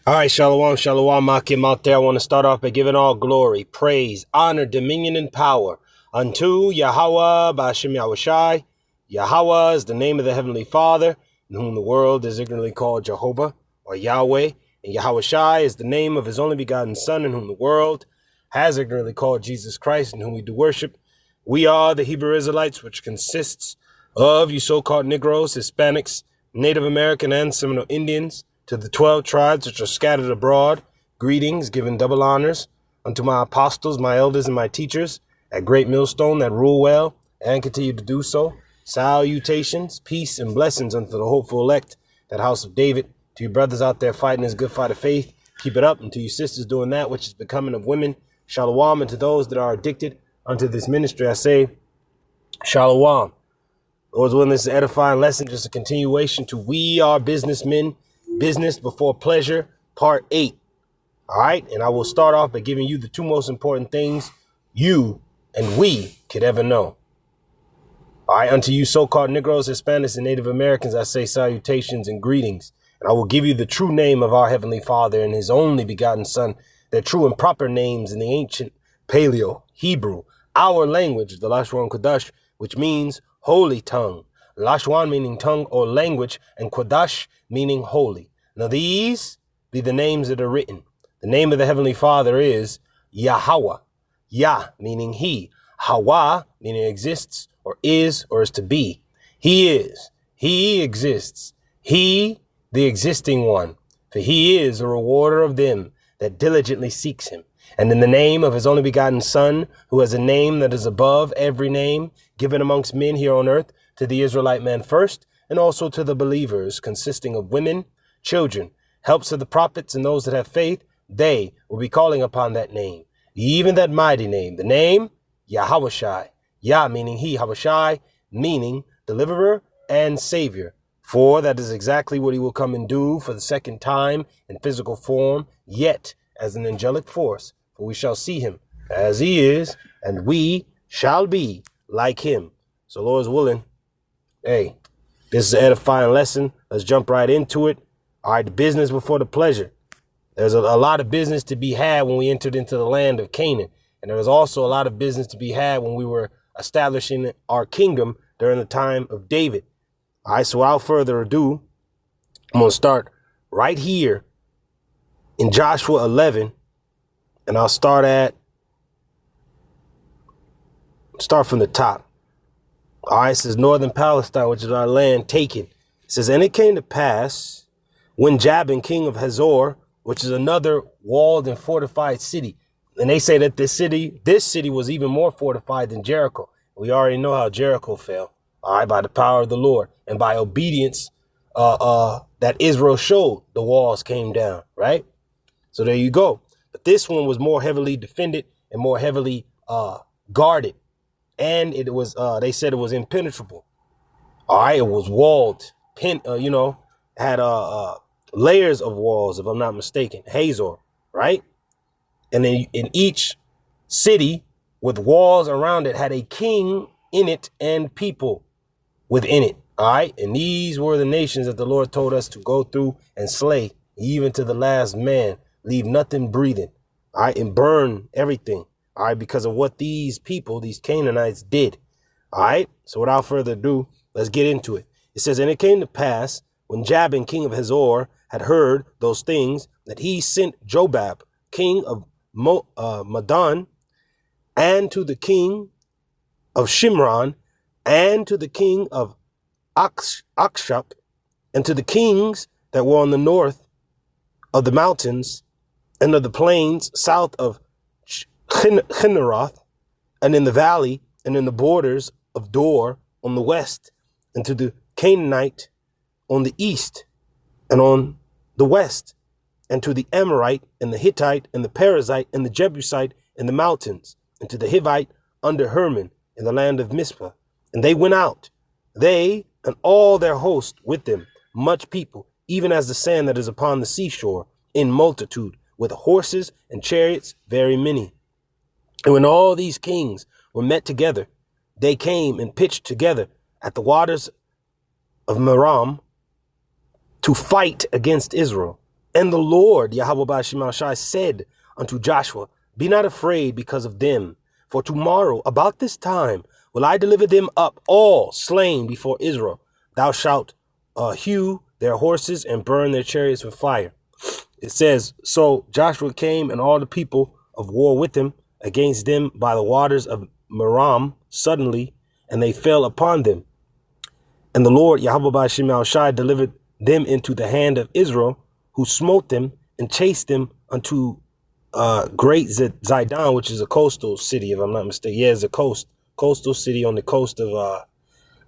All right, Shalawam, Shalawam, Akim out there. I want to start off by giving all glory, praise, honor, dominion, and power unto YAHAWAH, BAHASHAM, YAHAWASHI. YAHAWAH is the name of the Heavenly Father, in whom the world is ignorantly called Jehovah, or Yahweh. And YAHAWASHI is the name of his only begotten Son, in whom the world has ignorantly called Jesus Christ, in whom we do worship. We are the Hebrew Israelites, which consists of you so-called Negroes, Hispanics, Native American, and Seminole Indians, to the 12 tribes which are scattered abroad, greetings, giving double honors unto my apostles, my elders, and my teachers at Great Millstone that rule well and continue to do so. Salutations, peace, and blessings unto the hopeful elect, that house of David. To you brothers out there fighting this good fight of faith, keep it up. And to you sisters doing that which is becoming of women, Shalawam. And to those that are addicted unto this ministry, I say, Shalawam. Lord's willing, this is an edifying lesson, just a continuation to We Are Businessmen, Business Before Pleasure, Part 8. All right, and I will start off by giving you the two most important things you and we could ever know. All right, unto you so-called Negroes, Hispanics, and Native Americans, I say salutations and greetings. And I will give you the true name of our Heavenly Father and his only begotten Son, their true and proper names in the ancient Paleo, Hebrew, our language, the Lashwan QADASH, which means holy tongue. Lashwan meaning tongue or language, and QADASH meaning holy. Now these be the names that are written. The name of the Heavenly Father is YAHAWAH. Yah meaning he. Hawa meaning exists or is to be. He is. He exists. He, the existing one. For he is a rewarder of them that diligently seeks him. And in the name of his only begotten Son, who has a name that is above every name given amongst men here on earth, to the Israelite man first, and also to the believers, consisting of women, children, helps of the prophets, and those that have faith, they will be calling upon that name, even that mighty name, the name YAHAWASHI. Yah meaning he, Hawashai meaning deliverer and savior. For that is exactly what he will come and do for the second time in physical form, yet as an angelic force. For we shall see him as he is, and we shall be like him. So Lord's willing, hey, this is an edifying lesson. Let's jump right into it. All right, the business before the pleasure. There's a lot of business to be had when we entered into the land of Canaan. And there was also a lot of business to be had when we were establishing our kingdom during the time of David. All right, so without further ado, I'm going to start right here in Joshua 11. And I'll start from the top. All right, it says northern Palestine, which is our land taken. It says, and it came to pass when Jabin, king of Hazor, which is another walled and fortified city. And they say that this city was even more fortified than Jericho. We already know how Jericho fell, all right, by the power of the Lord and by obedience that Israel showed, the walls came down, right? So there you go. But this one was more heavily defended and more heavily guarded. And it was, they said it was impenetrable. All right, it was walled, had layers of walls, if I'm not mistaken, Hazor, right? And then in each city with walls around it had a king in it and people within it, all right? And these were the nations that the Lord told us to go through and slay, even to the last man, leave nothing breathing, all right, and burn everything. All right, because of what these people, these Canaanites did. All right, so without further ado, let's get into it. It says, and it came to pass when Jabin, king of Hazor, had heard those things, that he sent Jobab, king of Madon, and to the king of Shimron, and to the king of Akshap, and to the kings that were on the north of the mountains and of the plains south of Chinneroth, and in the valley and in the borders of Dor on the west, and to the Canaanite on the east and on the west, and to the Amorite and the Hittite and the Perizzite and the Jebusite in the mountains, and to the Hivite under Hermon in the land of Mizpah. And they went out, they and all their host with them, much people, even as the sand that is upon the seashore, in multitude, with horses and chariots very many. And when all these kings were met together, they came and pitched together at the waters of Merom to fight against Israel. And the Lord, Yahweh Bashimashai, said unto Joshua, be not afraid because of them, for tomorrow about this time will I deliver them up all slain before Israel. Thou shalt hew their horses and burn their chariots with fire. It says, so Joshua came and all the people of war with him against them by the waters of Merom suddenly, and they fell upon them. And the Lord, Yahweh Bashimashai, delivered them into the hand of Israel, who smote them and chased them unto Great Zidon, which is a coastal city, if I'm not mistaken. Yeah, it's a coastal city on the coast of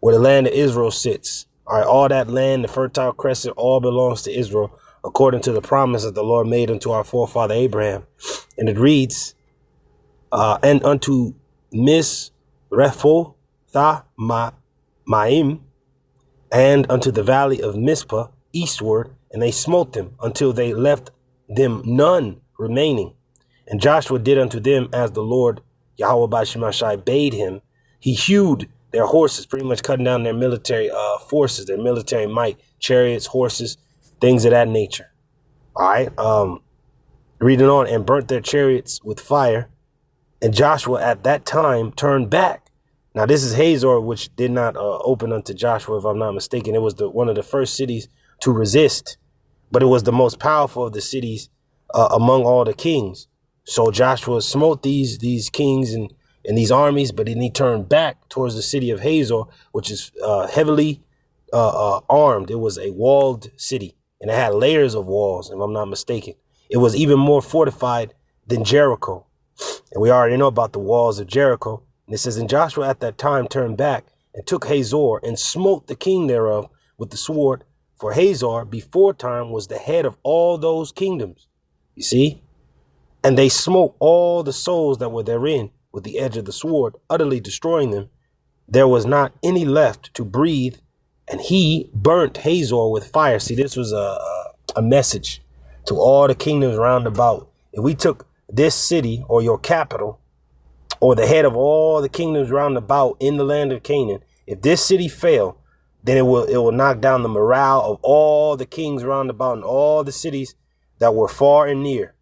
where the land of Israel sits. All right, all that land, the Fertile Crescent, all belongs to Israel, according to the promise that the Lord made unto our forefather Abraham. And it reads, and unto Misrephoth Maim, and unto the valley of Mizpah eastward, and they smote them until they left them none remaining. And Joshua did unto them as the Lord Yahweh Bashimashai bade him. He hewed their horses, pretty much cutting down their military forces, their military might, chariots, horses, things of that nature. All right. Reading on, and burnt their chariots with fire. And Joshua at that time turned back. Now, this is Hazor, which did not open unto Joshua, if I'm not mistaken. It was one of the first cities to resist, but it was the most powerful of the cities among all the kings. So Joshua smote these kings and these armies, but then he turned back towards the city of Hazor, which is heavily armed. It was a walled city, and it had layers of walls, if I'm not mistaken. It was even more fortified than Jericho. And we already know about the walls of Jericho. And it says, and Joshua at that time turned back and took Hazor and smote the king thereof with the sword. For Hazor before time was the head of all those kingdoms. You see? And they smote all the souls that were therein with the edge of the sword, utterly destroying them. There was not any left to breathe. And he burnt Hazor with fire. See, this was a message to all the kingdoms round about. If we took this city or your capital, or the head of all the kingdoms round about in the land of Canaan, if this city fail, then it will knock down the morale of all the kings round about and all the cities that were far and near.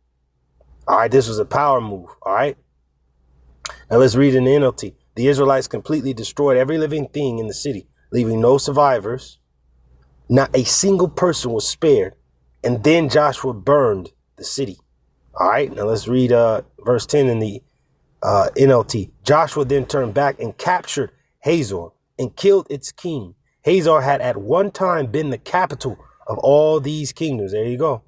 All right, this was a power move. All right. Now let's read in the NLT. The Israelites completely destroyed every living thing in the city, leaving no survivors. Not a single person was spared. And then Joshua burned the city. All right, now let's read verse 10 in the NLT. Joshua then turned back and captured Hazor and killed its king. Hazor had at one time been the capital of all these kingdoms. There you go.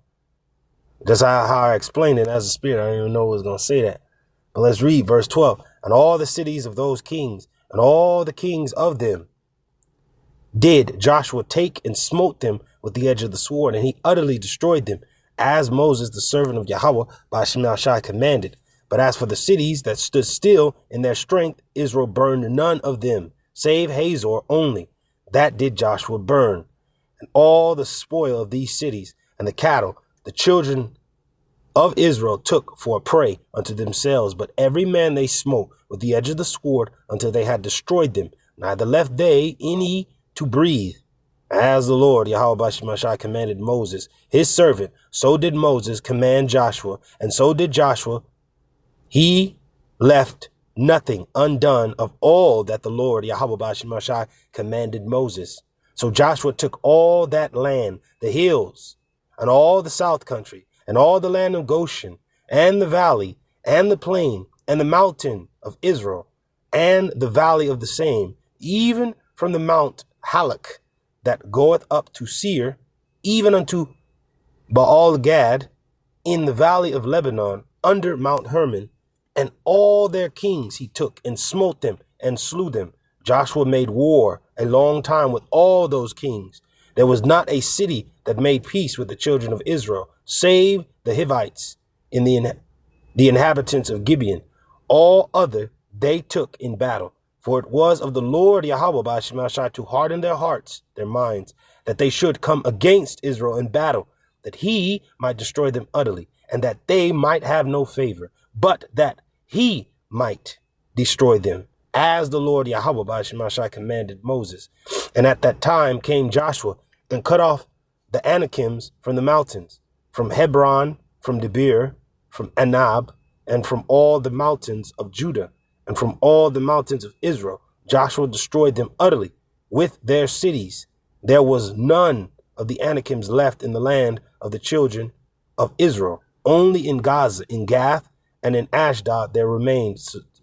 That's how I explained it as a spirit. I didn't even know I was going to say that. But let's read verse 12. And all the cities of those kings and all the kings of them did Joshua take and smote them with the edge of the sword, and he utterly destroyed them, as Moses, the servant of Yahweh, by Shemashai commanded. But as for the cities that stood still in their strength, Israel burned none of them, save Hazor only. That did Joshua burn. And all the spoil of these cities and the cattle, the children of Israel took for a prey unto themselves. But every man they smote with the edge of the sword until they had destroyed them. Neither left they any to breathe. As the Lord, Yahweh Bashimashai, commanded Moses, his servant, so did Moses command Joshua, and so did Joshua. He left nothing undone of all that the Lord, Yahweh Bashimashai, commanded Moses. So Joshua took all that land, the hills, and all the south country, and all the land of Goshen, and the valley, and the plain, and the mountain of Israel, and the valley of the same, even from the Mount Halak, that goeth up to Seir, even unto Baal Gad, in the valley of Lebanon, under Mount Hermon, and all their kings he took and smote them and slew them. Joshua made war a long time with all those kings. There was not a city that made peace with the children of Israel, save the Hivites in the inhabitants of Gibeon. All other they took in battle. For it was of the Lord Yahweh Bashimashai to harden their hearts, their minds, that they should come against Israel in battle, that he might destroy them utterly, and that they might have no favor, but that he might destroy them, as the Lord Yahweh Bashimashai commanded Moses. And at that time came Joshua and cut off the Anakims from the mountains, from Hebron, from Debir, from Anab, and from all the mountains of Judah, and from all the mountains of Israel. Joshua destroyed them utterly with their cities. There was none of the Anakims left in the land of the children of Israel. Only in Gaza, in Gath, and in Ashdod there remained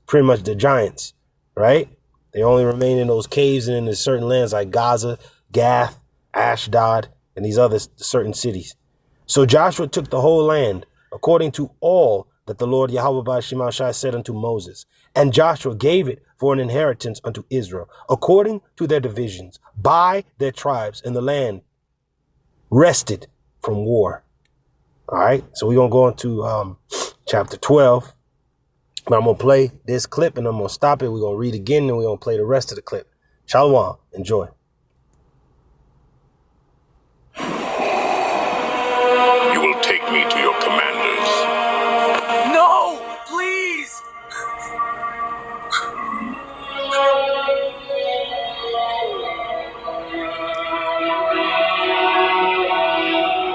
pretty much the giants, right? They only remain in those caves and in certain lands like Gaza, Gath, Ashdod, and these other certain cities. So Joshua took the whole land according to all that the Lord Yahweh BAHASHAM said unto Moses. And Joshua gave it for an inheritance unto Israel, according to their divisions, by their tribes, and the land rested from war. All right, so we're going to go into chapter 12. But I'm going to play this clip and I'm going to stop it. We're going to read again and we're going to play the rest of the clip. Shalawam. Enjoy. You will take me to your commanders. No, please.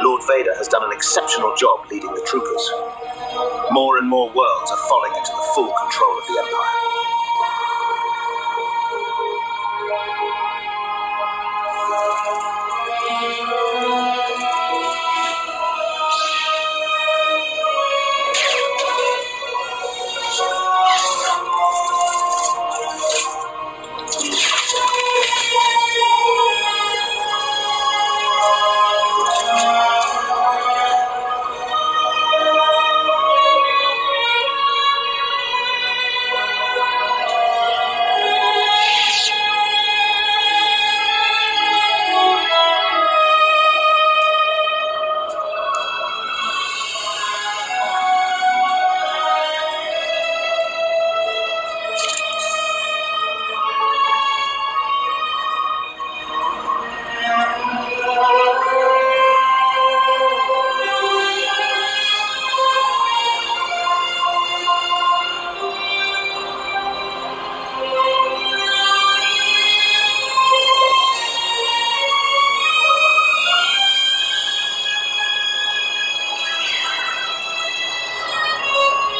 Lord Vader has done an exceptional job leading the troopers. More and more worlds are falling into the full control of the Empire.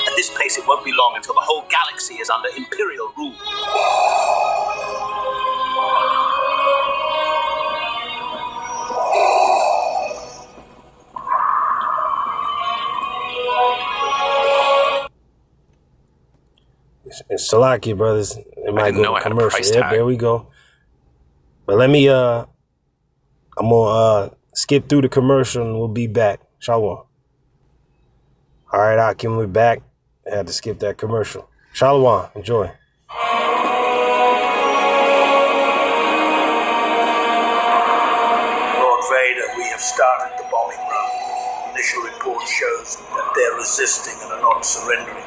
At this pace, it won't be long until the whole galaxy is under Imperial rule. It's Salaki, brothers. It might go to commercial. Yep, there we go. But let me, I'm going to skip through the commercial and we'll be back. Shalom. All right, Akim, we're back. I had to skip that commercial. Shalawam. Enjoy. Lord Vader, we have started the bombing run. Initial report shows that they're resisting and are not surrendering.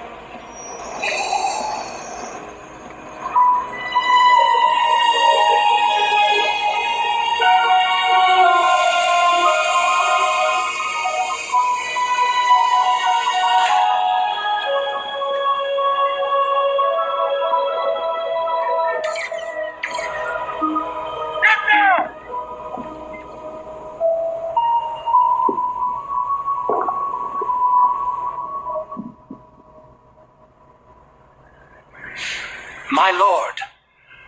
My lord,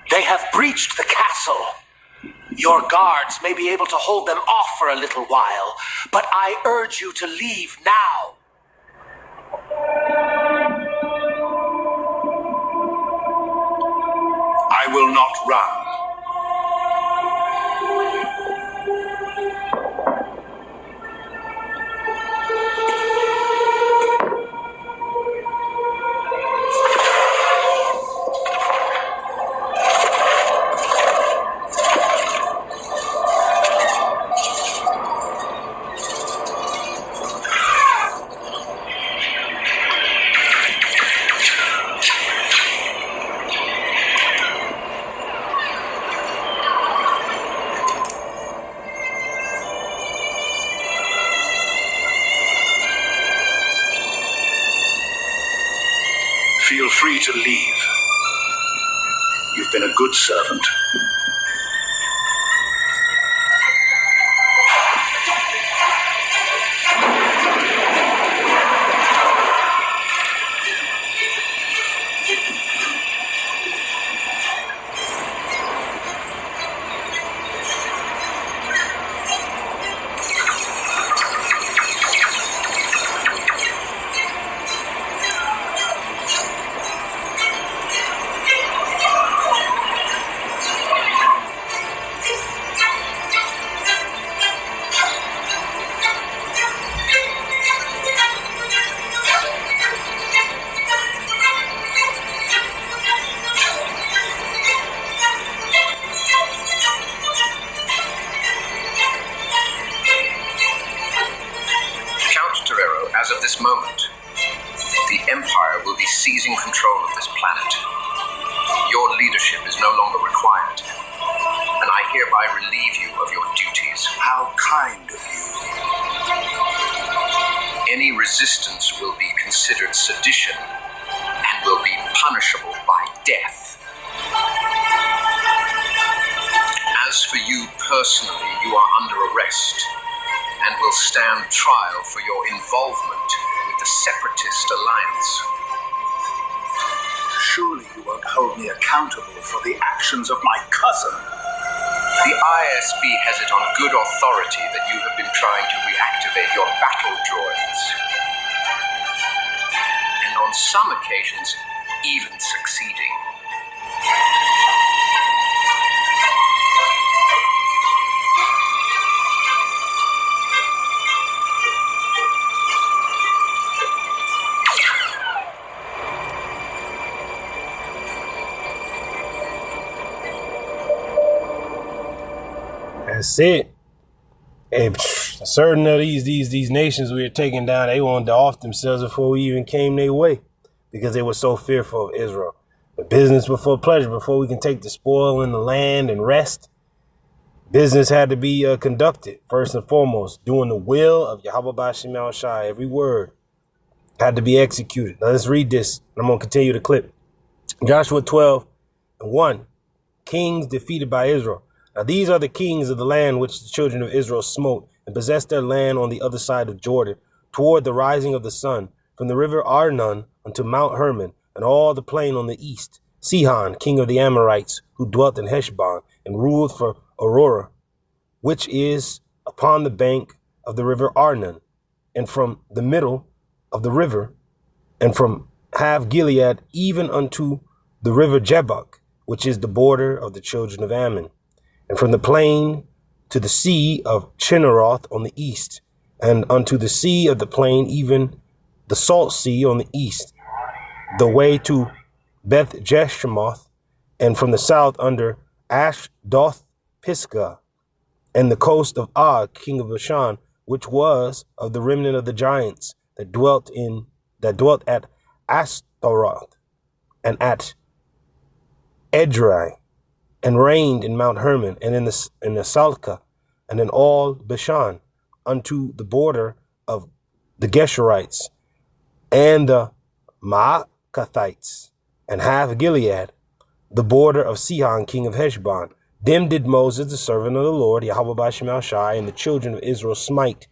they have breached the castle. Your guards may be able to hold them off for a little while, but I urge you to leave now. I will not run. Feel free to leave. You've been a good servant. As of this moment, the Empire will be seizing control of this planet. Your leadership is no longer required, and I hereby relieve you of your duties. How kind of you. Any resistance will be considered sedition and will be punishable by death. As for you personally, you are under arrest and will stand trial for your involvement with the Separatist Alliance. Surely you won't hold me accountable for the actions of my cousin. The ISB has it on good authority that you have been trying to reactivate your battle droids. And on some occasions, even succeeding. That's it. And certain of these nations we were taking down, they wanted to off themselves before we even came their way, because they were so fearful of Israel. But business before pleasure, before we can take the spoil in the land and rest, business had to be conducted first and foremost, doing the will of YAHAWASHI. Every word had to be executed. Now let's read this. I'm going to continue the clip. Joshua 12:1. Kings defeated by Israel. Now these are the kings of the land which the children of Israel smote, and possessed their land on the other side of Jordan, toward the rising of the sun, from the river Arnon unto Mount Hermon, and all the plain on the east. Sihon, king of the Amorites, who dwelt in Heshbon, and ruled for Aurora, which is upon the bank of the river Arnon, and from the middle of the river, and from half Gilead, even unto the river Jabbok, which is the border of the children of Ammon, and from the plain to the sea of Chinneroth on the east, and unto the sea of the plain, even the salt sea on the east, the way to Beth Jeshimoth, and from the south under Ashdoth Pisgah, and the coast of Og, king of Bashan, which was of the remnant of the giants that dwelt at Ashtaroth and at Edrei, and reigned in Mount Hermon, and in the Salka, and in all Bashan, unto the border of the Geshurites, and the Maacathites, and half Gilead, the border of Sihon, king of Heshbon. Them did Moses, the servant of the Lord, YAHAWASHI, and the children of Israel smite.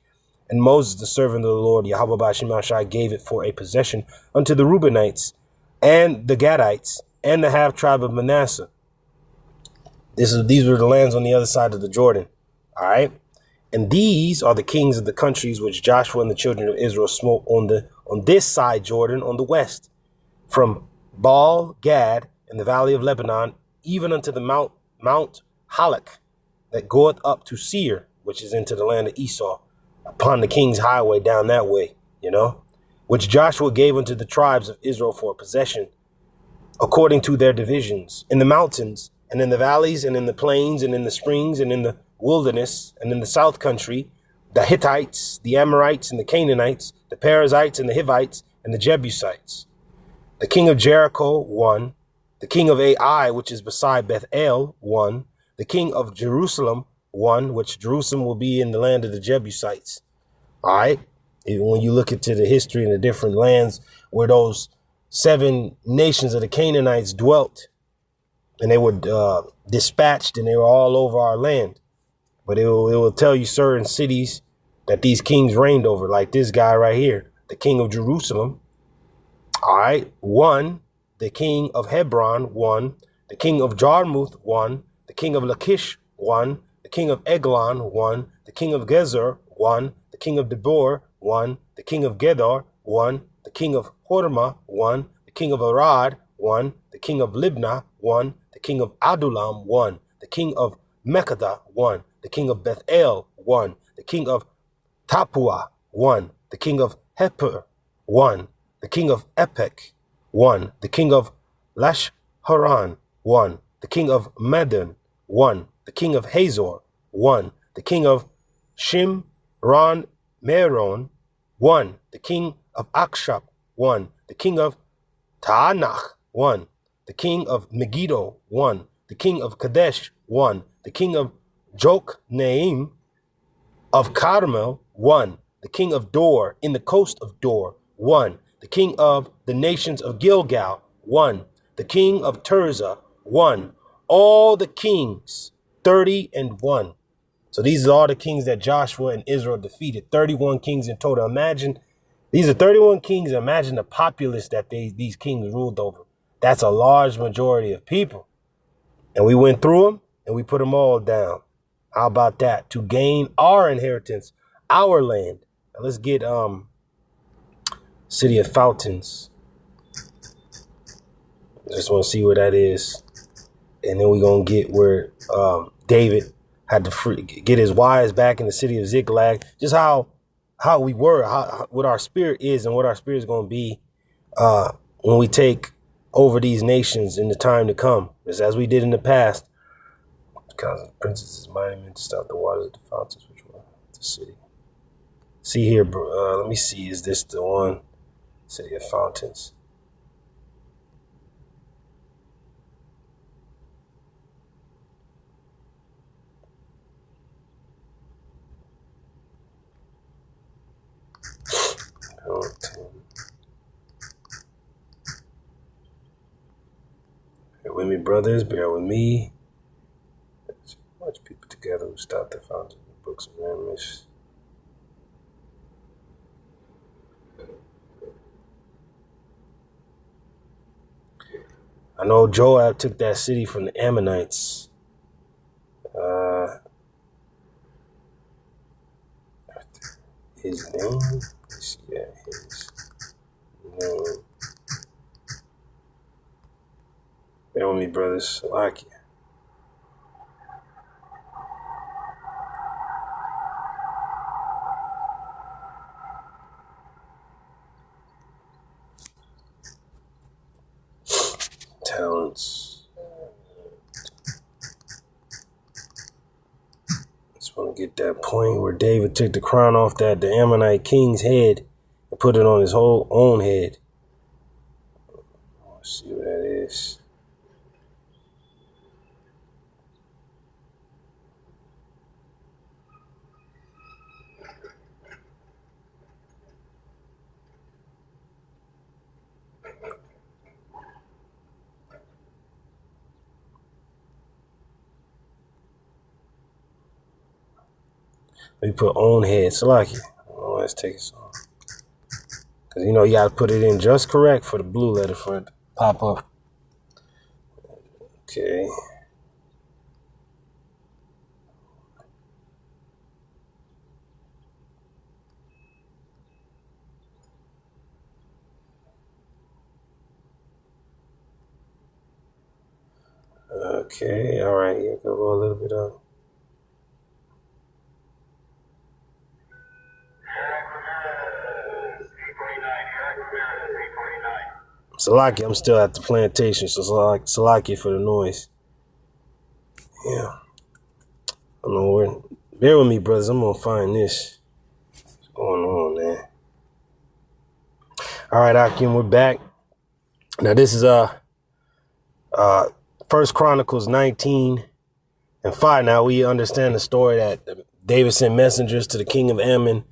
And Moses, the servant of the Lord, YAHAWASHI, gave it for a possession unto the Reubenites, and the Gadites, and the half tribe of Manasseh. These were the lands on the other side of the Jordan. All right. And these are the kings of the countries which Joshua and the children of Israel smote on this side Jordan on the west, from Baal Gad in the valley of Lebanon, even unto the Mount Halak, that goeth up to Seir, which is into the land of Esau, upon the king's highway down that way, which Joshua gave unto the tribes of Israel for a possession, according to their divisions, in the mountains, and in the valleys, and in the plains, and in the springs, and in the wilderness, and in the south country, the Hittites, the Amorites, and the Canaanites, the Perizzites, and the Hivites, and the Jebusites. The king of Jericho, 1. The king of Ai, which is beside Bethel, 1. The king of Jerusalem, 1, which Jerusalem will be in the land of the Jebusites. All right. When you look into the history and the different lands where those 7 nations of the Canaanites dwelt, and they were dispatched, and they were all over our land. But it will tell you certain cities that these kings reigned over, like this guy right here, the king of Jerusalem. All right. 1, the king of Hebron, 1, the king of Jarmuth, 1, the king of Lachish, 1, the king of Eglon, 1, the king of Gezer, 1, the king of Debor, 1, the king of Gedor, 1, the king of Hormah, 1, the king of Arad, 1, the king of Libnah, 1, the king of Adullam, 1, the king of Mekada, 1, the king of Bethel, 1, the king of Tapua, 1, the king of Heper, 1, the king of Epek, 1, the king of Lashharan, 1, the king of Madon, 1, the king of Hazor, 1, the king of Shimron Meron, 1. The king of Akshap, 1. The king of Taanach, 1. The king of Megiddo, 1. The king of Kadesh, 1. The king of Jokneam of Carmel, 1. The king of Dor in the coast of Dor, 1. The king of the nations of Gilgal, 1. The king of Tirzah, 1. All the kings, 30-1. So these are all the kings that Joshua and Israel defeated. 31 kings in total. Imagine, these are 31 kings. Imagine the populace that these kings ruled over. That's a large majority of people. And we went through them and we put them all down. How about that? To gain our inheritance, our land. Now let's get City of Fountains. Just want to see where that is. And then we're going to get where David had to get his wives back in the city of Ziklag. Just how we were, what our spirit is and what our spirit is going to be when we take over these nations in the time to come. Just as we did in the past. Because the princess's monument to stop the waters of the fountains, which were the city. See here, bro. Let me see. Is this the one? City of Fountains. Bear with me, brothers. Bear with me. Much people together who stop the fountains of books of memories. I know Joab took that city from the Ammonites. His name? Let's see that. His name. Bear with me, brothers. I like you. Talents. Just want to get that point where David took the crown off the Ammonite king's head and put it on his whole own head. Let's see what that is. We put own head. Salaki. Oh, let's take it off. Because, you know, you got to put it in just correct for the blue letter for it to pop up. Okay. Okay. All right. Yeah, go a little bit up. Salaki, I'm still at the plantation, so Salaki for the noise. Yeah. I don't know where. Bear with me, brothers. I'm going to find this. What's going on, man? All right, Akim, we're back. Now, this is 1 Chronicles 19 and 5. Now, we understand the story that David sent messengers to the king of Ammon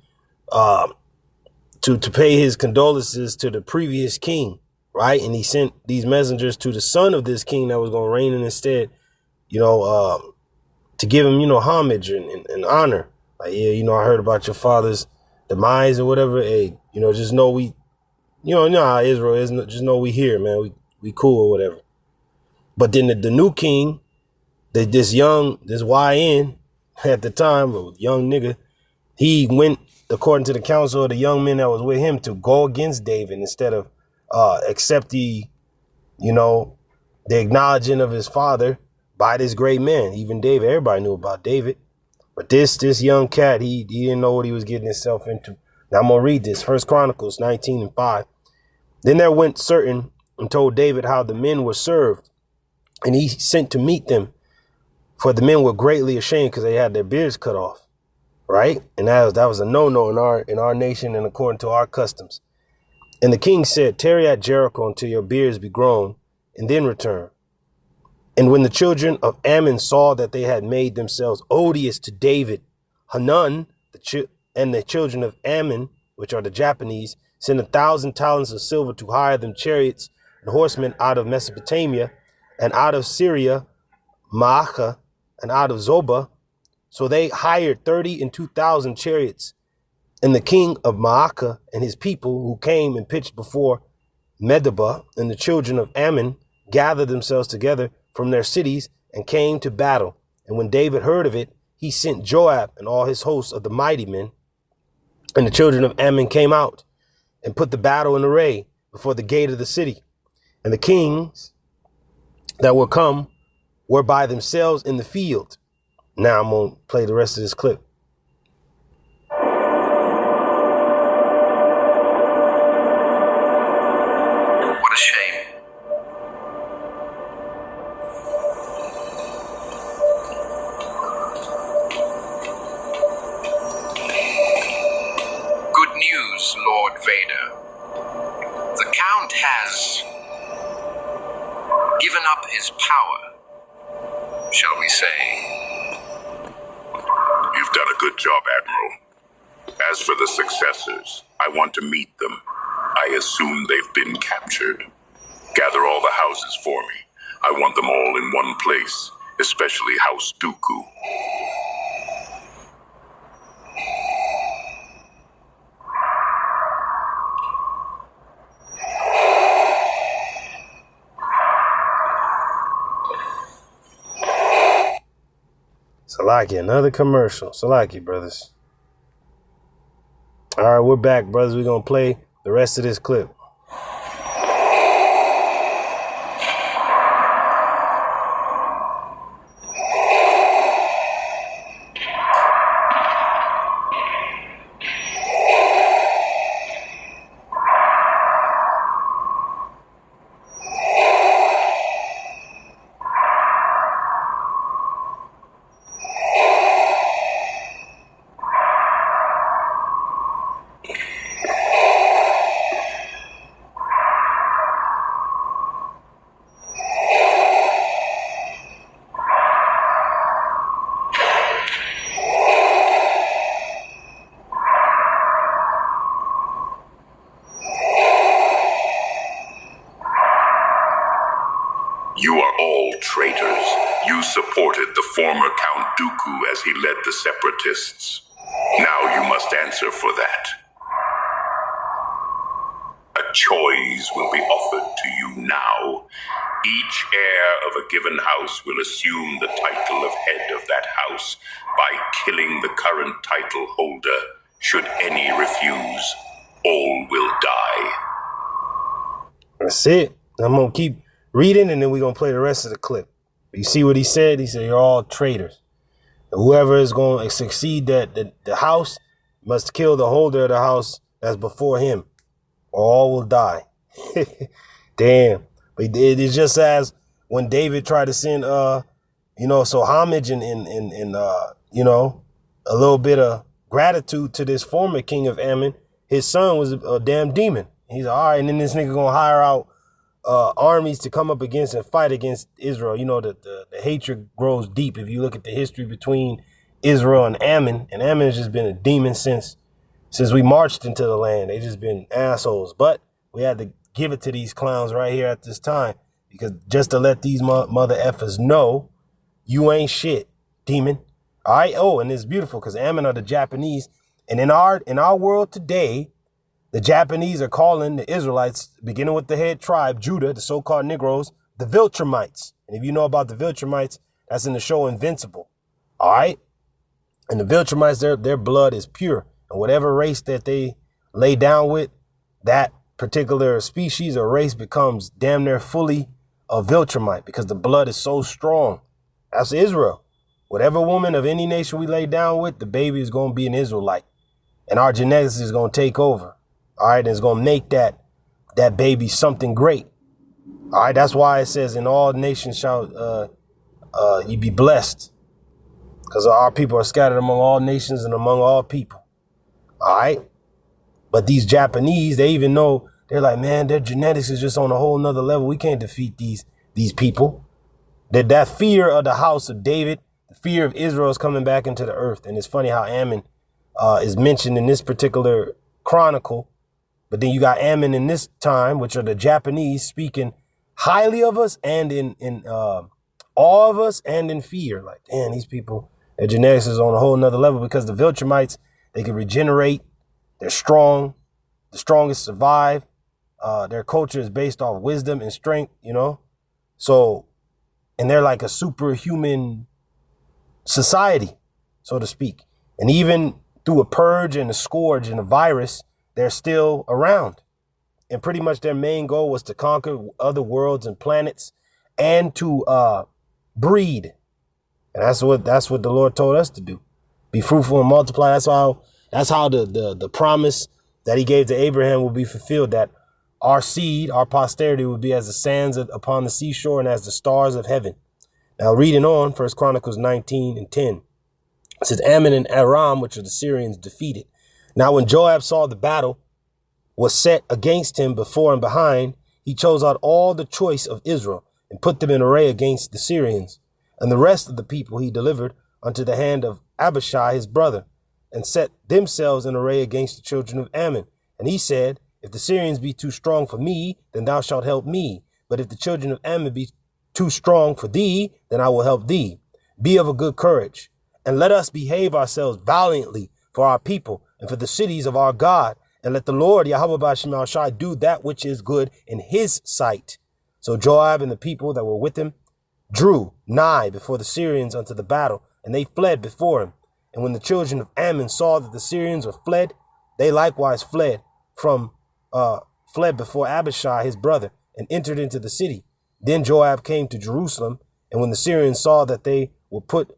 to pay his condolences to the previous king. Right. And he sent these messengers to the son of this king that was going to reign in his stead, you know, to give him, you know, homage and honor. Like, yeah, you know, I heard about your father's demise or whatever. Hey, you know, just know we, you know how Israel is. Just know we here, man. We cool or whatever. But then the new king, this YN at the time, a young nigga, he went according to the counsel of the young men that was with him to go against David instead of accept the acknowledging of his father by this great man. Even David, everybody knew about David. But this young cat, he didn't know what he was getting himself into. Now I'm going to read this. 1 Chronicles 19 and 5. Then there went certain and told David how the men were served. And he sent to meet them. For the men were greatly ashamed because they had their beards cut off. right? And that was a no-no in our nation and according to our customs. And the king said, tarry at Jericho until your beards be grown, and then return. And when the children of Ammon saw that they had made themselves odious to David, Hanun and the children of Ammon, which are the Japanese, sent 1,000 talents of silver to hire them chariots and horsemen out of Mesopotamia, and out of Syria, Maacha, and out of Zobah. So they hired 32,000 chariots. And the king of Maacha and his people, who came and pitched before Medeba, and the children of Ammon gathered themselves together from their cities and came to battle. And when David heard of it, he sent Joab and all his hosts of the mighty men. And the children of Ammon came out and put the battle in array before the gate of the city. And the kings that were come were by themselves in the field. Now I'm going to play the rest of this clip. What a shame. Good news, Lord Vader. The Count has given up his power, shall we say. You've done a good job, Admiral. As for the successors, I want to meet them. I assume they've been captured. Gather all the houses for me. I want them all in one place, especially House Dooku. Salaki, another commercial. Salaki, brothers. All right, we're back, brothers. We're going to play the rest of this clip. You are all traitors. You supported the former Count Dooku as he led the Separatists. Now you must answer for that. A choice will be offered to you now. Each heir of a given house will assume the title of head of that house by killing the current title holder. Should any refuse, all will die. That's it. I'm going to keep reading, and then we're going to play the rest of the clip. You see what he said? He said, you're all traitors. Whoever is going to succeed the house must kill the holder of the house that's before him, or all will die. Damn. But it's just as when David tried to send, so homage and a little bit of gratitude to this former king of Ammon. His son was a damn demon. He's like, all right, and then this nigga gonna hire out armies to come up against and fight against Israel. You know, the hatred grows deep if you look at the history between Israel and Ammon has just been a demon since we marched into the land. They just been assholes. But we had to give it to these clowns right here at this time, because just to let these mother effers know you ain't shit, demon. All right. Oh, and it's beautiful because Ammon are the Japanese, and in our world today, the Japanese are calling the Israelites, beginning with the head tribe, Judah, the so-called Negroes, the Viltrumites. And if you know about the Viltrumites, that's in the show Invincible. All right. And the Viltrumites, their blood is pure. And whatever race that they lay down with, that particular species or race becomes damn near fully a Viltrumite because the blood is so strong. That's Israel. Whatever woman of any nation we lay down with, the baby is going to be an Israelite. And our genetics is going to take over. All right, and it's going to make that baby something great. All right, that's why it says in all nations shall you be blessed. because our people are scattered among all nations and among all people. All right. But these Japanese, they even know, they're like, man, their genetics is just on a whole nother level. We can't defeat these people. That fear of the house of David, the fear of Israel is coming back into the earth. And it's funny how Ammon is mentioned in this particular chronicle. But then you got Ammon in this time, which are the Japanese, speaking highly of us and in awe of us and in fear. Like, damn, these people, their genetics is on a whole nother level, because the Viltrumites, they can regenerate. They're strong. The strongest survive. Their culture is based off wisdom and strength, you know. So, and they're like a superhuman society, so to speak. And even through a purge and a scourge and a virus, they're still around. And pretty much their main goal was to conquer other worlds and planets and to breed. And that's what the Lord told us to do. Be fruitful and multiply. That's how the promise that he gave to Abraham will be fulfilled, that our seed, our posterity, will be as the sands upon the seashore and as the stars of heaven. Now, reading on, 1 Chronicles 19:10, it says, Ammon and Aram, which are the Syrians, defeated. Now, when Joab saw the battle was set against him before and behind, he chose out all the choice of Israel and put them in array against the Syrians. And the rest of the people he delivered unto the hand of Abishai his brother, and set themselves in array against the children of Ammon. And he said, if the Syrians be too strong for me, then thou shalt help me. But if the children of Ammon be too strong for thee, then I will help thee. Be of a good courage, and let us behave ourselves valiantly for our people and for the cities of our God. And let the Lord, YAHAWAH, do that which is good in his sight. So Joab and the people that were with him drew nigh before the Syrians unto the battle, and they fled before him. And when the children of Ammon saw that the Syrians were fled, they likewise fled before Abishai his brother, and entered into the city. Then Joab came to Jerusalem, and when the Syrians saw that they were put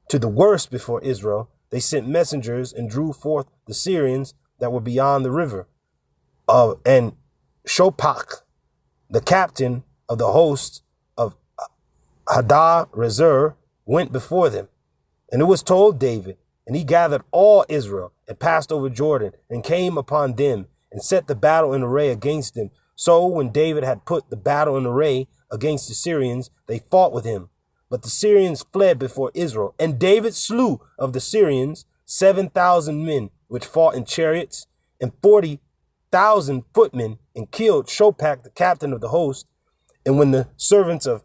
to the worst before Israel, they sent messengers and drew forth the Syrians that were beyond the river. And Shophach, the captain of the host of Hadarezer, went before them. And it was told David, and he gathered all Israel and passed over Jordan and came upon them and set the battle in array against them. So when David had put the battle in array against the Syrians, they fought with him. But the Syrians fled before Israel, and David slew of the Syrians 7,000 men, which fought in chariots, and 40,000 footmen, and killed Shophach, the captain of the host. And when the servants of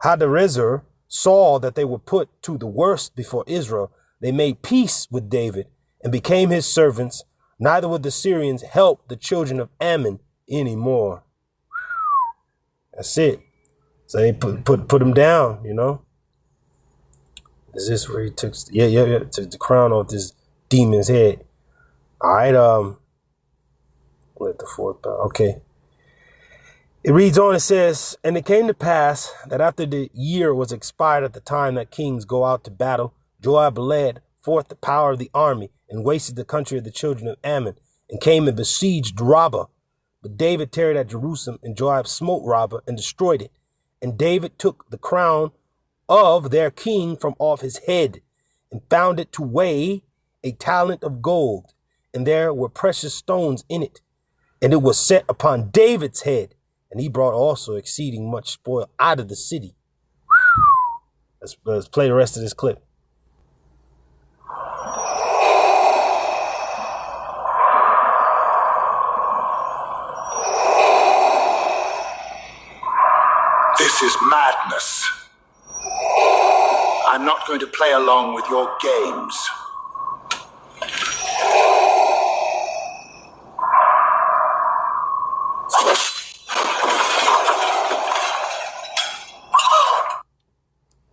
Hadarezer saw that they were put to the worst before Israel, they made peace with David and became his servants. Neither would the Syrians help the children of Ammon anymore. That's it. So they put them down, you know. Is this where he took took the crown off this demon's head? All right, let the fourth bow. Okay. It reads on, it says, and it came to pass that after the year was expired at the time that kings go out to battle, Joab led forth the power of the army and wasted the country of the children of Ammon, and came and besieged Rabbah. But David tarried at Jerusalem, and Joab smote Rabbah and destroyed it. And David took the crown of their king from off his head, and found it to weigh a talent of gold, and there were precious stones in it. And it was set upon David's head, and he brought also exceeding much spoil out of the city. Let's play the rest of this clip. This is madness. I'm not going to play along with your games.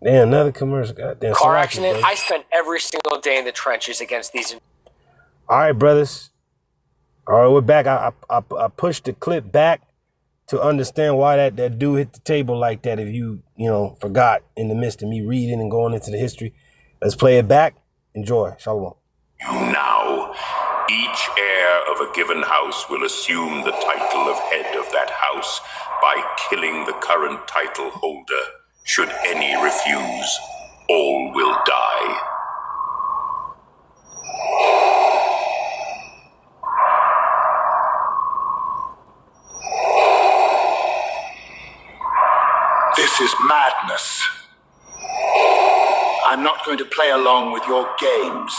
Damn, another commercial. Goddamn. Car accident. I spent every single day in the trenches against these. All right, brothers. All right, we're back. I pushed the clip back to understand why that dude hit the table like that. If you forgot in the midst of me reading and going into the history, let's play it back. Enjoy. Shalawam. Now, each heir of a given house will assume the title of head of that house by killing the current title holder. Should any refuse, all will die. is madness. I'm not going to play along with your games.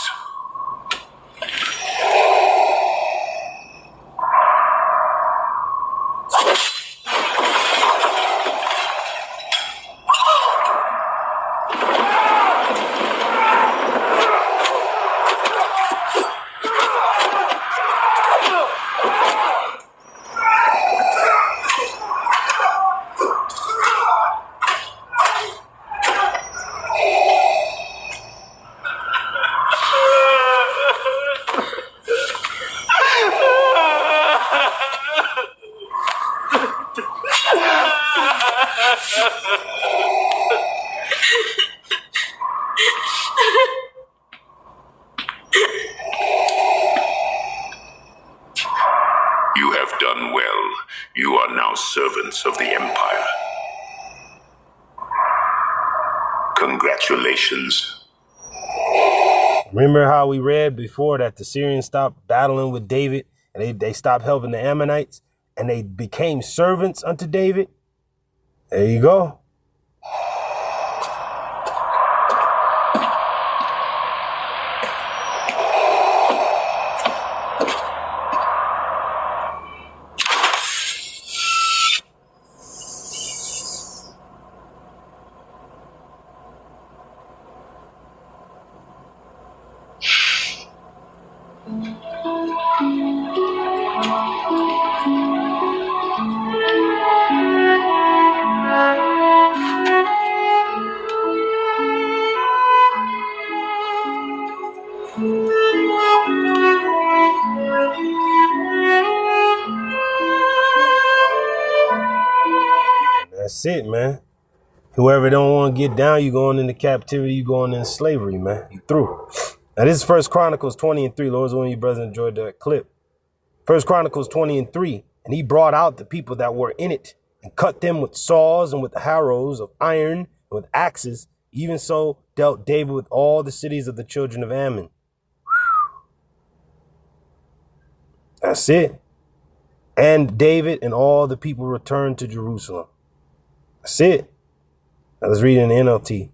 You have done well. You are now servants of the Empire. Congratulations. Remember how we read before that the Syrians stopped battling with David and they stopped helping the Ammonites and they became servants unto David? There you go. That's it, man. Whoever don't want to get down, you going into captivity, you going into slavery, man. You through. Now this is 1 Chronicles 20:3. Lord's willing, you brothers enjoyed that clip. 1 Chronicles 20:3. And he brought out the people that were in it and cut them with saws and with harrows of iron and with axes. Even so dealt David with all the cities of the children of Ammon. That's it. And David and all the people returned to Jerusalem. That's it. Now let's read in the NLT.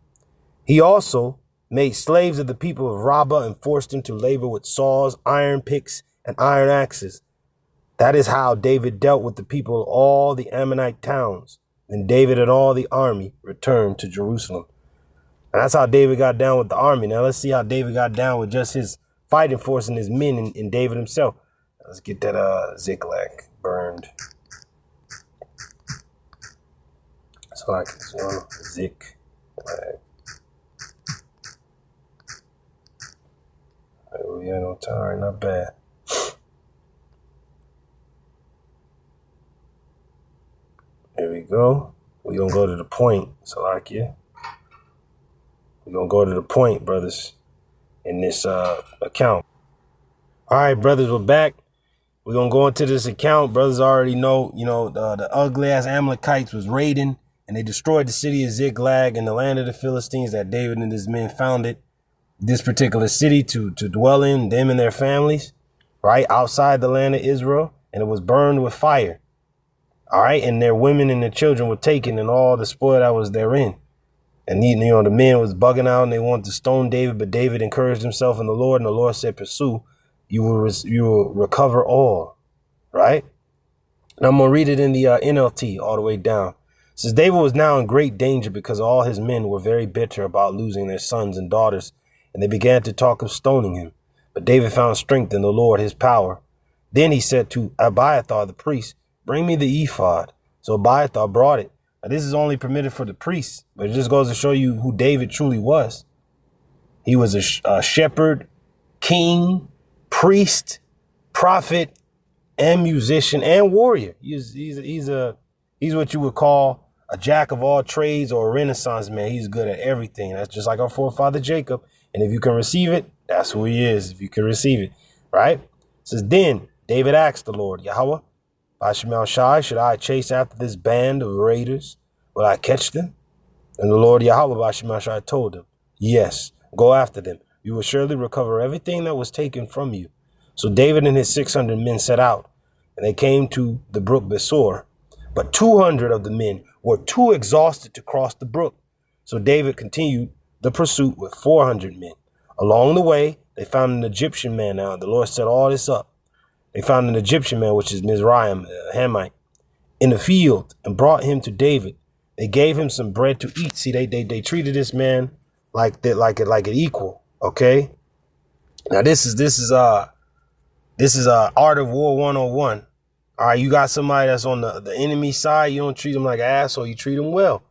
He also made slaves of the people of Rabbah and forced them to labor with saws, iron picks, and iron axes. That is how David dealt with the people of all the Ammonite towns. Then David and all the army returned to Jerusalem. And that's how David got down with the army. Now let's see how David got down with just his fighting force and his men and David himself. Let's get that Ziklag burned. So like this one, Ziklag. Oh yeah, no time, all right, not bad. There we go. We're gonna go to the point, so like yeah. We're gonna go to the point, brothers, in this account. All right, brothers, we're back. We're gonna go into this account. Brothers already know, the ugly ass Amalekites was raiding and they destroyed the city of Ziklag and the land of the Philistines that David and his men founded this particular city to dwell in, them and their families, right, outside the land of Israel, and it was burned with fire. All right, and their women and their children were taken and all the spoil that was therein. And the men was bugging out and they wanted to stone David, but David encouraged himself in the Lord, and the Lord said, pursue, you will recover all, right? And I'm going to read it in the NLT all the way down. It says, David was now in great danger because all his men were very bitter about losing their sons and daughters, and they began to talk of stoning him. But David found strength in the Lord, his power. Then he said to Abiathar the priest, bring me the ephod. So Abiathar brought it. Now, this is only permitted for the priests, but it just goes to show you who David truly was. He was a shepherd, king, priest, prophet, and musician and warrior. He's what you would call a jack of all trades or a Renaissance man. He's good at everything. That's just like our forefather Jacob. And if you can receive it, that's who he is. If you can receive it, right? It says, then David asked the Lord, Yahawah, BAHASHAM, should I chase after this band of raiders? Will I catch them? And the Lord Yahawah BAHASHAM told him, yes, go after them. You will surely recover everything that was taken from you. So David and his 600 men set out, and they came to the brook Besor, But 200 of the men were too exhausted to cross the brook. So David continued the pursuit with 400 men. Along the way, they found an Egyptian man. Now, the Lord set all this up. They found an Egyptian man, which is Mizraim, a Hamite, in the field and brought him to David. They gave him some bread to eat. See, they treated this man like that, like an equal. Okay. Now this is Art of War 101. All right, you got somebody that's on the enemy side. You don't treat them like an asshole. You treat them well,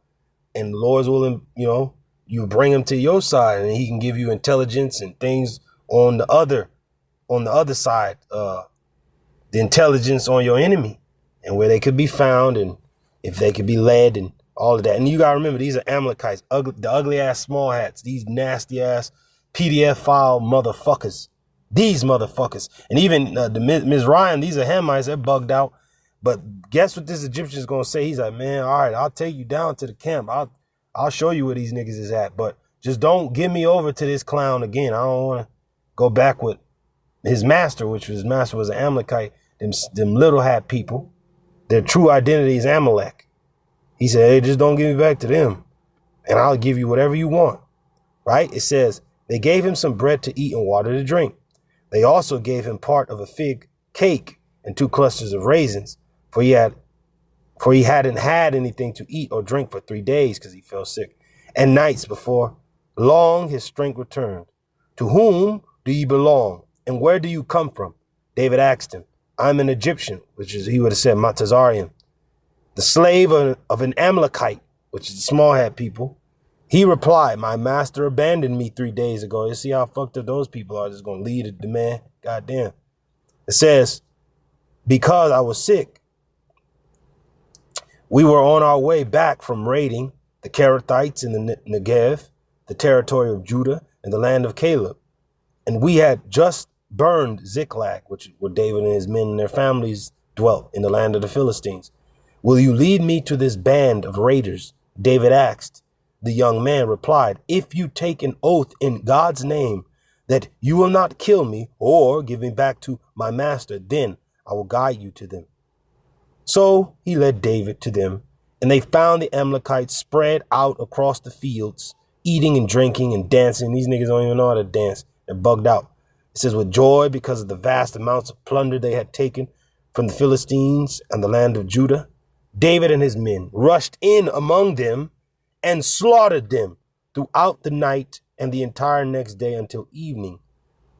and the Lord's willing. You bring him to your side, and He can give you intelligence and things on the other side. The intelligence on your enemy and where they could be found, and if they could be led, and all of that. And you gotta remember, these are Amalekites, the ugly ass small hats, these nasty ass PDF file motherfuckers. These motherfuckers. And even the Mizraim, these are Hamites, they're bugged out. But guess what this Egyptian is going to say? He's like, man, all right, I'll take you down to the camp. I'll show you where these niggas is at. But just don't give me over to this clown again. I don't want to go back with his master, his master was an Amalekite. Them little hat people, their true identity is Amalek. He said, hey, just don't give me back to them, and I'll give you whatever you want. Right? It says, they gave him some bread to eat and water to drink. They also gave him part of a fig cake and 2 clusters of raisins, for he hadn't had anything to eat or drink for 3 days because he fell sick. And nights before long his strength returned. To whom do ye belong, and where do you come from? David asked him. I'm an Egyptian, which is, he would have said Matazarian, the slave of an Amalekite, which is the small hat people. He replied, my master abandoned me 3 days ago. You see how fucked up those people are, just going to lead the man. Goddamn. It says, because I was sick, we were on our way back from raiding the Kerethites in the Negev, the territory of Judah, and the land of Caleb. And we had just burned Ziklag, which where David and his men and their families dwelt in the land of the Philistines. Will you lead me to this band of raiders? David asked. The young man replied, if you take an oath in God's name that you will not kill me or give me back to my master, then I will guide you to them. So he led David to them, and they found the Amalekites spread out across the fields, eating and drinking and dancing. These niggas don't even know how to dance. They're bugged out. It says, with joy because of the vast amounts of plunder they had taken from the Philistines and the land of Judah, David and his men rushed in among them and slaughtered them throughout the night and the entire next day until evening.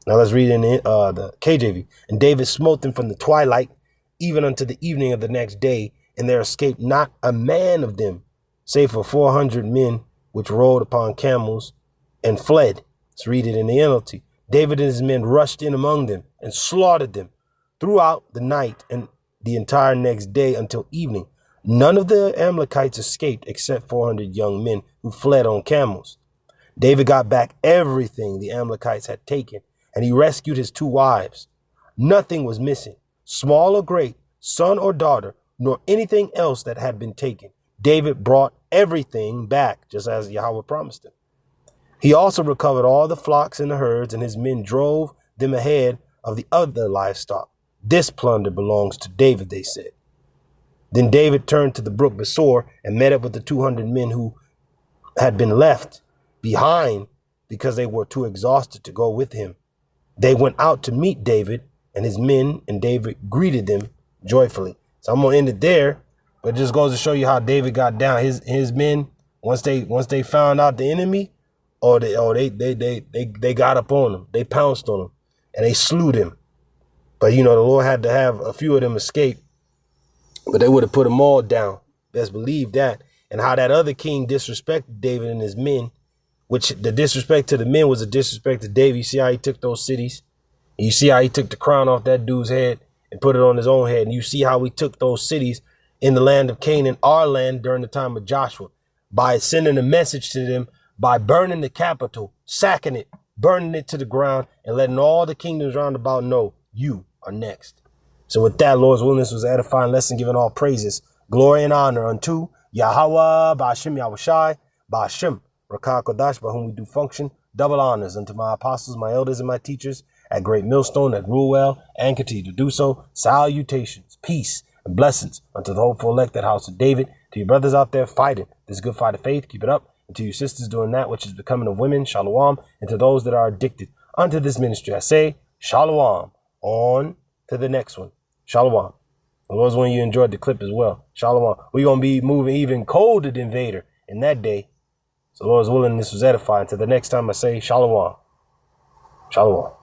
Now let's read in the KJV. And David smote them from the twilight even unto the evening of the next day, and there escaped not a man of them, save for 400 men which rode upon camels and fled. Let's read it in the NLT. David and his men rushed in among them and slaughtered them throughout the night and the entire next day until evening. None of the Amalekites escaped except 400 young men who fled on camels. David got back everything the Amalekites had taken, and he rescued his 2 wives. Nothing was missing, small or great, son or daughter, nor anything else that had been taken. David brought everything back, just as Yahweh promised him. He also recovered all the flocks and the herds, and his men drove them ahead of the other livestock. This plunder belongs to David, they said. Then David turned to the brook Besor and met up with the 200 men who had been left behind because they were too exhausted to go with him. They went out to meet David and his men, and David greeted them joyfully. So I'm gonna end it there, but it just goes to show you how David got down. His men, once they found out the enemy, they got up on them, they pounced on them, and they slew them. But the Lord had to have a few of them escape. But they would have put them all down. Best believe that. And how that other king disrespected David and his men, which the disrespect to the men was a disrespect to David. You see how he took those cities? And you see how he took the crown off that dude's head and put it on his own head. And you see how he took those cities in the land of Canaan, our land, during the time of Joshua, by sending a message to them, by burning the capital, sacking it, burning it to the ground, and letting all the kingdoms round about know you are next. So with that, Lord's willing, this was an edifying lesson, giving all praises, glory, and honor unto YAHAWAH, BAHASHAM, YAHAWASHI, BAHASHAM, RAWCHAA, QADASH, by whom we do function. Double honors unto my apostles, my elders, and my teachers at Great Millstone, that rule well and continue to do so. Salutations, peace, and and blessings unto the hopeful elected house of David. To your brothers out there fighting this good fight of faith, keep it up. And to your sisters doing that which is becoming of women, Shalawam. And to those that are addicted unto this ministry, I say, Shalawam. On to the next one. Shalawam. The Lord's when you enjoyed the clip as well. Shalawam. We're going to be moving even colder than Vader in that day. So Lord's willing, this was edifying. Until the next time I say, Shalawam. Shalawam.